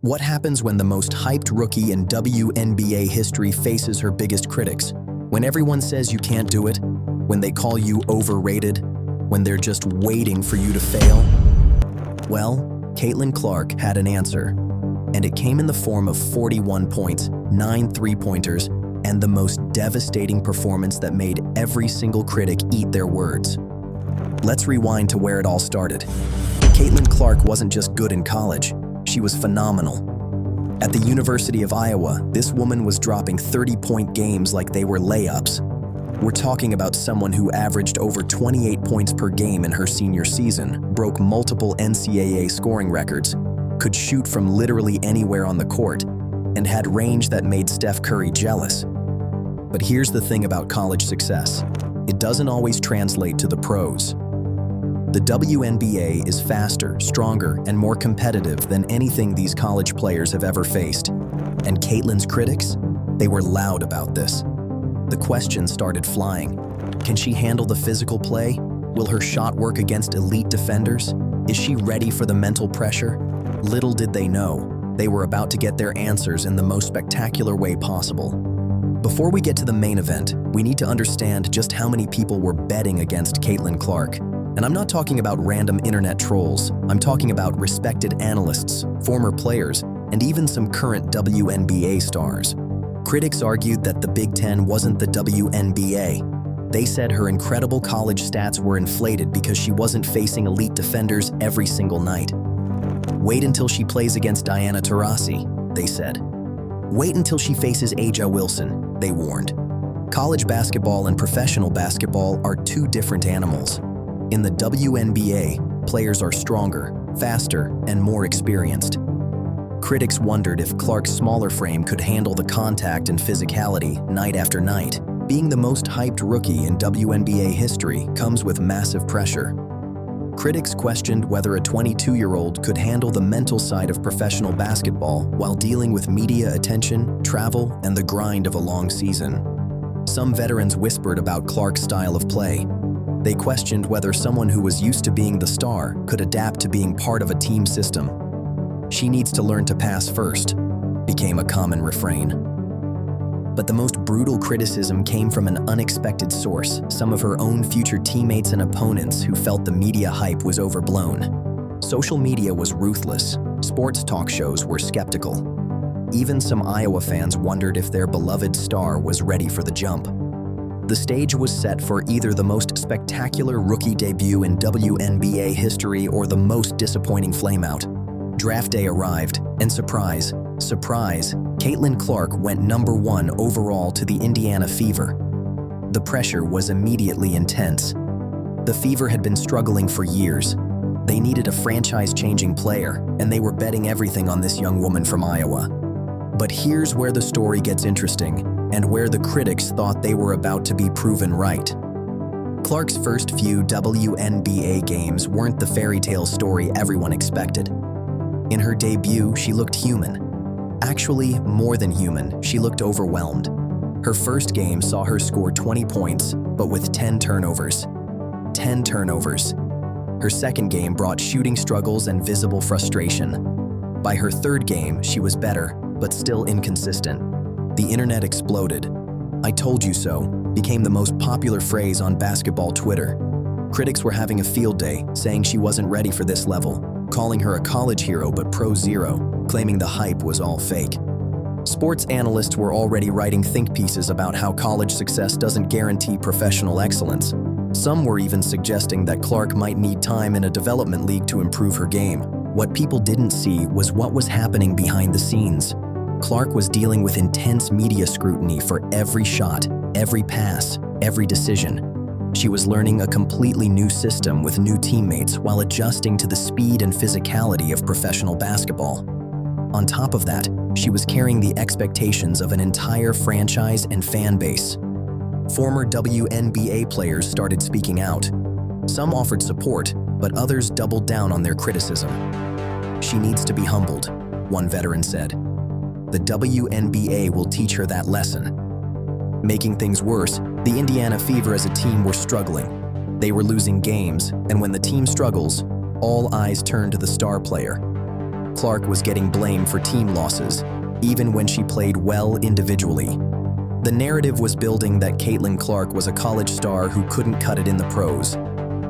What happens when the most hyped rookie in WNBA history faces her biggest critics? When everyone says you can't do it? When they call you overrated? When they're just waiting for you to fail? Well, Caitlin Clark had an answer, and it came in the form of 41 points, 9 three-pointers, and the most devastating performance that made every single critic eat their words. Let's rewind to where it all started. Caitlin Clark wasn't just good in college, she was phenomenal. At the University of Iowa, this woman was dropping 30-point games like they were layups. We're talking about someone who averaged over 28 points per game in her senior season, broke multiple NCAA scoring records, could shoot from literally anywhere on the court, and had range that made Steph Curry jealous. But here's the thing about college success. It doesn't always translate to the pros. The WNBA is faster, stronger, and more competitive than anything these college players have ever faced. And Caitlin's critics? They were loud about this. The questions started flying. Can she handle the physical play? Will her shot work against elite defenders? Is she ready for the mental pressure? Little did they know, they were about to get their answers in the most spectacular way possible. Before we get to the main event, we need to understand just how many people were betting against Caitlin Clark. And I'm not talking about random internet trolls. I'm talking about respected analysts, former players, and even some current WNBA stars. Critics argued that the Big Ten wasn't the WNBA. They said her incredible college stats were inflated because she wasn't facing elite defenders every single night. Wait until she plays against Diana Taurasi, they said. Wait until she faces A'ja Wilson, they warned. College basketball and professional basketball are two different animals. In the WNBA, players are stronger, faster, and more experienced. Critics wondered if Clark's smaller frame could handle the contact and physicality night after night. Being the most hyped rookie in WNBA history comes with massive pressure. Critics questioned whether a 22-year-old could handle the mental side of professional basketball while dealing with media attention, travel, and the grind of a long season. Some veterans whispered about Clark's style of play. They questioned whether someone who was used to being the star could adapt to being part of a team system. "She needs to learn to pass first," became a common refrain. But the most brutal criticism came from an unexpected source, some of her own future teammates and opponents who felt the media hype was overblown. Social media was ruthless. Sports talk shows were skeptical. Even some Iowa fans wondered if their beloved star was ready for the jump. The stage was set for either the most spectacular rookie debut in WNBA history or the most disappointing flameout. Draft day arrived, and surprise, Caitlin Clark went #1 overall to the Indiana Fever. The pressure was immediately intense. The Fever had been struggling for years. They needed a franchise-changing player, and they were betting everything on this young woman from Iowa. But here's where the story gets interesting, and where the critics thought they were about to be proven right. Clark's first few WNBA games weren't the fairy tale story everyone expected. In her debut, she looked human. Actually, more than human, she looked overwhelmed. Her first game saw her score 20 points, but with 10 turnovers. 10 turnovers. Her second game brought shooting struggles and visible frustration. By her third game, she was better, but still inconsistent. The internet exploded. "I told you so" became the most popular phrase on basketball Twitter. Critics were having a field day, saying she wasn't ready for this level, calling her a college hero but pro zero, claiming the hype was all fake. Sports analysts were already writing think pieces about how college success doesn't guarantee professional excellence. Some were even suggesting that Clark might need time in a development league to improve her game. What people didn't see was what was happening behind the scenes. Clark was dealing with intense media scrutiny for every shot, every pass, every decision. She was learning a completely new system with new teammates while adjusting to the speed and physicality of professional basketball. On top of that, she was carrying the expectations of an entire franchise and fan base. Former WNBA players started speaking out. Some offered support, but others doubled down on their criticism. "She needs to be humbled," one veteran said. "The WNBA will teach her that lesson." Making things worse, the Indiana Fever as a team were struggling. They were losing games, and when the team struggles, all eyes turn to the star player. Clark was getting blamed for team losses, even when she played well individually. The narrative was building that Caitlin Clark was a college star who couldn't cut it in the pros.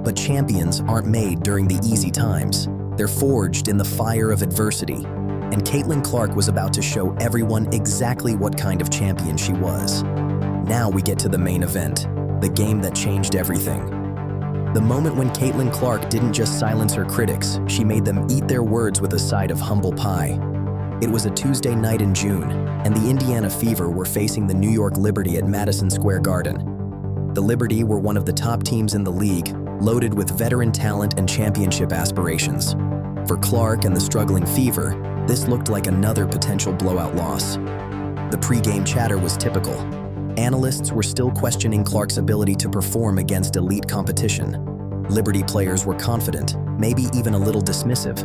But champions aren't made during the easy times. They're forged in the fire of adversity. And Caitlin Clark was about to show everyone exactly what kind of champion she was. Now we get to the main event, the game that changed everything. The moment when Caitlin Clark didn't just silence her critics, she made them eat their words with a side of humble pie. It was a Tuesday night in June, and the Indiana Fever were facing the New York Liberty at Madison Square Garden. The Liberty were one of the top teams in the league, loaded with veteran talent and championship aspirations. For Clark and the struggling Fever, this looked like another potential blowout loss. The pre-game chatter was typical. Analysts were still questioning Clark's ability to perform against elite competition. Liberty players were confident, maybe even a little dismissive.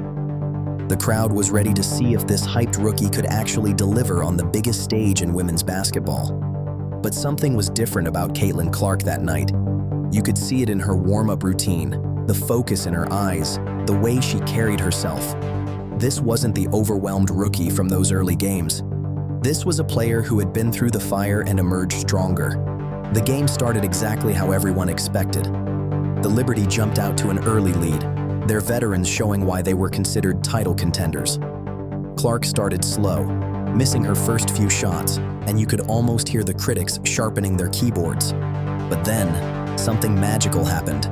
The crowd was ready to see if this hyped rookie could actually deliver on the biggest stage in women's basketball. But something was different about Caitlin Clark that night. You could see it in her warm-up routine, the focus in her eyes, the way she carried herself. This wasn't the overwhelmed rookie from those early games. This was a player who had been through the fire and emerged stronger. The game started exactly how everyone expected. The Liberty jumped out to an early lead, their veterans showing why they were considered title contenders. Clark started slow, missing her first few shots, and you could almost hear the critics sharpening their keyboards. But then, something magical happened.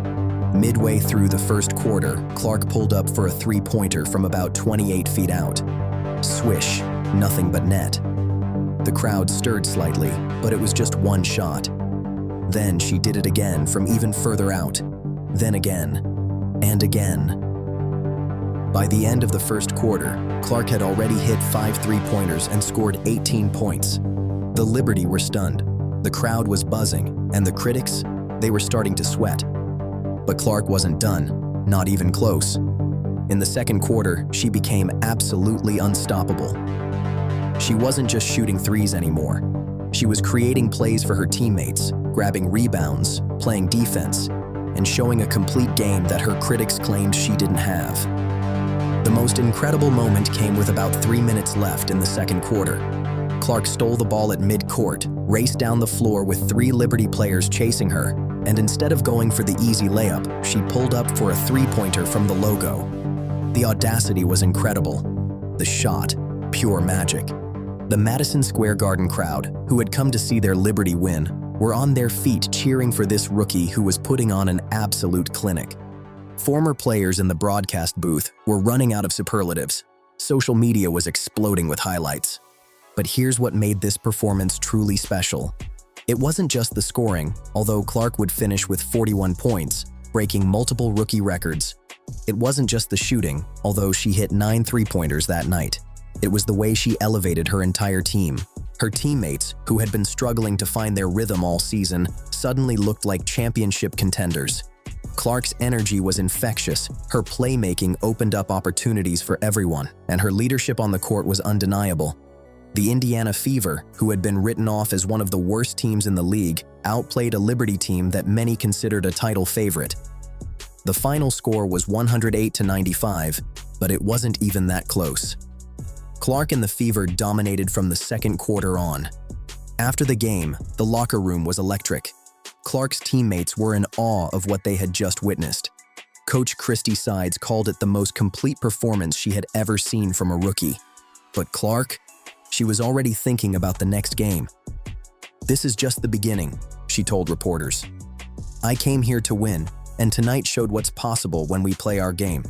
Midway through the first quarter, Clark pulled up for a three-pointer from about 28 feet out. Swish, nothing but net. The crowd stirred slightly, but it was just one shot. Then she did it again from even further out. Then again, and again. By the end of the first quarter, Clark had already hit 5 three-pointers and scored 18 points. The Liberty were stunned. The crowd was buzzing, and the critics, they were starting to sweat. But Clark wasn't done, not even close. In the second quarter, she became absolutely unstoppable. She wasn't just shooting threes anymore. She was creating plays for her teammates, grabbing rebounds, playing defense, and showing a complete game that her critics claimed she didn't have. The most incredible moment came with about 3 minutes left in the second quarter. Clark stole the ball at mid-court, raced down the floor with 3 Liberty players chasing her, and instead of going for the easy layup, she pulled up for a three-pointer from the logo. The audacity was incredible. The shot, pure magic. The Madison Square Garden crowd, who had come to see their Liberty win, were on their feet cheering for this rookie who was putting on an absolute clinic. Former players in the broadcast booth were running out of superlatives. Social media was exploding with highlights. But here's what made this performance truly special. It wasn't just the scoring, although Clark would finish with 41 points, breaking multiple rookie records. It wasn't just the shooting, although she hit 9 three-pointers that night. It was the way she elevated her entire team. Her teammates, who had been struggling to find their rhythm all season, suddenly looked like championship contenders. Clark's energy was infectious, her playmaking opened up opportunities for everyone, and her leadership on the court was undeniable. The Indiana Fever, who had been written off as one of the worst teams in the league, outplayed a Liberty team that many considered a title favorite. The final score was 108-95, but it wasn't even that close. Clark and the Fever dominated from the second quarter on. After the game, the locker room was electric. Clark's teammates were in awe of what they had just witnessed. Coach Christy Sides called it the most complete performance she had ever seen from a rookie. But Clark? She was already thinking about the next game. "This is just the beginning," she told reporters. "I came here to win, and tonight showed what's possible when we play our game."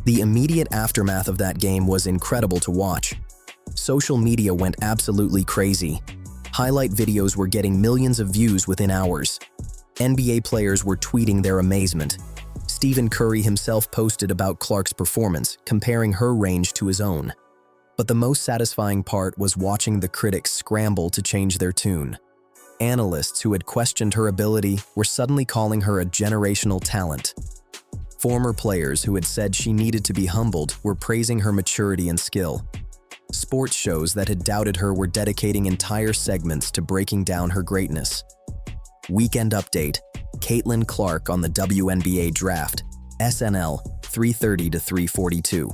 The immediate aftermath of that game was incredible to watch. Social media went absolutely crazy. Highlight videos were getting millions of views within hours. NBA players were tweeting their amazement. Stephen Curry himself posted about Clark's performance, comparing her range to his own. But the most satisfying part was watching the critics scramble to change their tune. Analysts who had questioned her ability were suddenly calling her a generational talent. Former players who had said she needed to be humbled were praising her maturity and skill. Sports shows that had doubted her were dedicating entire segments to breaking down her greatness. Weekend update: Caitlin Clark on the WNBA draft, SNL, 3:30 to 3:42.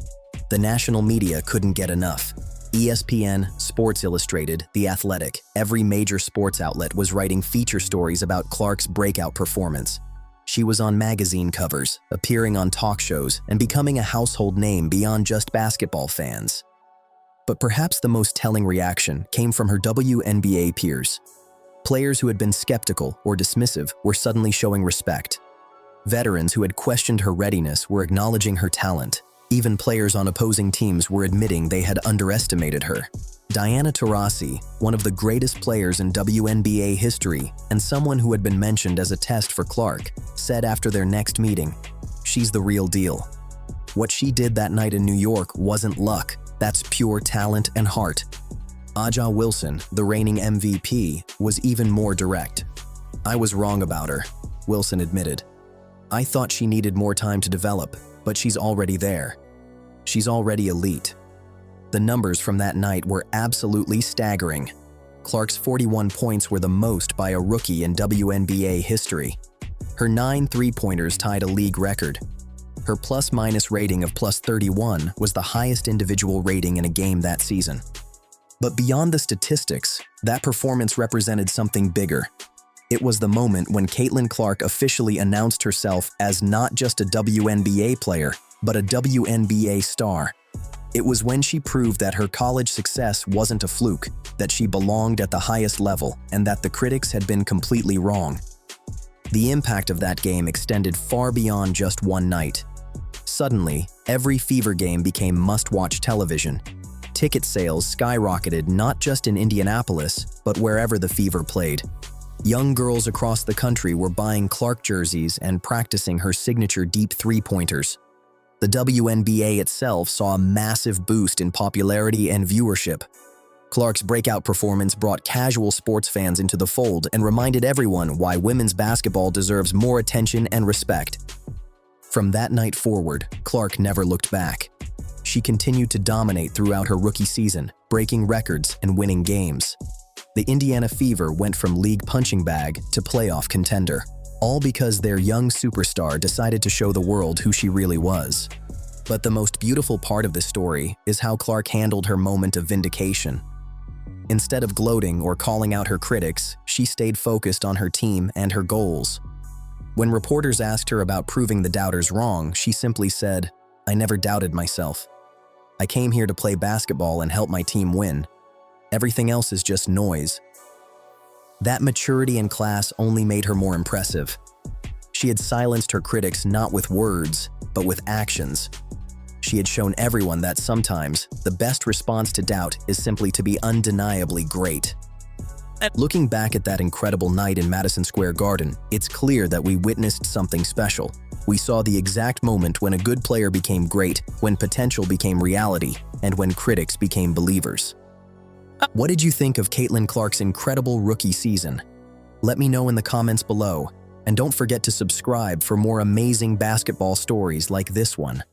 The national media couldn't get enough. ESPN, Sports Illustrated, The Athletic, every major sports outlet was writing feature stories about Clark's breakout performance. She was on magazine covers, appearing on talk shows, and becoming a household name beyond just basketball fans. But perhaps the most telling reaction came from her WNBA peers. Players who had been skeptical or dismissive were suddenly showing respect. Veterans who had questioned her readiness were acknowledging her talent. Even players on opposing teams were admitting they had underestimated her. Diana Taurasi, one of the greatest players in WNBA history and someone who had been mentioned as a test for Clark, said after their next meeting, "She's the real deal." What she did that night in New York wasn't luck, that's pure talent and heart. Aja Wilson, the reigning MVP, was even more direct. "I was wrong about her," Wilson admitted. "I thought she needed more time to develop, but she's already there. She's already elite." The numbers from that night were absolutely staggering. Clark's 41 points were the most by a rookie in WNBA history. Her 9 three-pointers tied a league record. Her plus-minus rating of +31 was the highest individual rating in a game that season. But beyond the statistics, that performance represented something bigger. It was the moment when Caitlin Clark officially announced herself as not just a WNBA player, but a WNBA star. It was when she proved that her college success wasn't a fluke, that she belonged at the highest level, and that the critics had been completely wrong. The impact of that game extended far beyond just one night. Suddenly, every Fever game became must-watch television. Ticket sales skyrocketed not just in Indianapolis, but wherever the Fever played. Young girls across the country were buying Clark jerseys and practicing her signature deep three-pointers. The WNBA itself saw a massive boost in popularity and viewership. Clark's breakout performance brought casual sports fans into the fold and reminded everyone why women's basketball deserves more attention and respect. From that night forward, Clark never looked back. She continued to dominate throughout her rookie season, breaking records and winning games. The Indiana Fever went from league punching bag to playoff contender, all because their young superstar decided to show the world who she really was. But the most beautiful part of this story is how Clark handled her moment of vindication. Instead of gloating or calling out her critics, she stayed focused on her team and her goals. When reporters asked her about proving the doubters wrong, she simply said, "I never doubted myself. I came here to play basketball and help my team win. Everything else is just noise." That maturity and class only made her more impressive. She had silenced her critics not with words, but with actions. She had shown everyone that sometimes the best response to doubt is simply to be undeniably great. Looking back at that incredible night in Madison Square Garden, it's clear that we witnessed something special. We saw the exact moment when a good player became great, when potential became reality, and when critics became believers. What did you think of Caitlin Clark's incredible rookie season? Let me know in the comments below, and don't forget to subscribe for more amazing basketball stories like this one.